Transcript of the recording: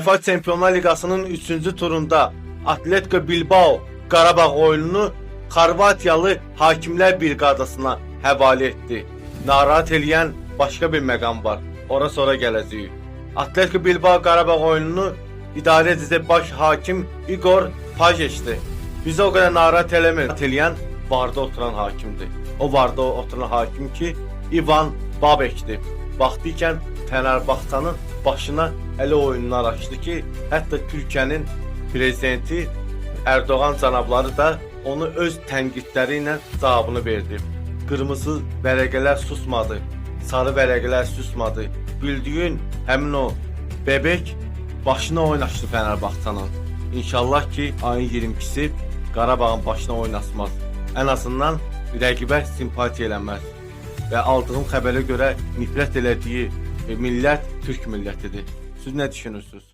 UEFA Çempionlar Liqasının 3-cü turunda Atletico Bilbao Qarabağ oyununu Xorvatiyalı hakimlər briqadasına həvalə etdi. Narahat eləyən başqa bir məqam var. Ora sonra gələcəyik. Atletico Bilbao Qarabağ oyununu idarə edəcək baş hakim Igor Pajes'dir. Bizi o qədər narahat eləyən varda oturan hakimdir. O varda oturan hakim ki İvan Babek'dir. Vaxtı ikən Fenerbahçe'nin başına elə oyunlar açdı ki, hətta Türkiyənin prezidenti Erdoğan cənabları da onu öz tənqidləri ilə cavabını verdi. Qırmızı vərəqələr susmadı, sarı vərəqələr susmadı. Bildiyin həmin o bebek başına oynaşdı Fenerbahçe'nin. İnşallah ki ayın 22'si Qarabağın başına oynasmaz. Ən azından rəqibə simpatiya eləməz. Və aldığım xəbərə görə nifrət elədiyi millət Türk millətidir. Siz nə düşünürsünüz?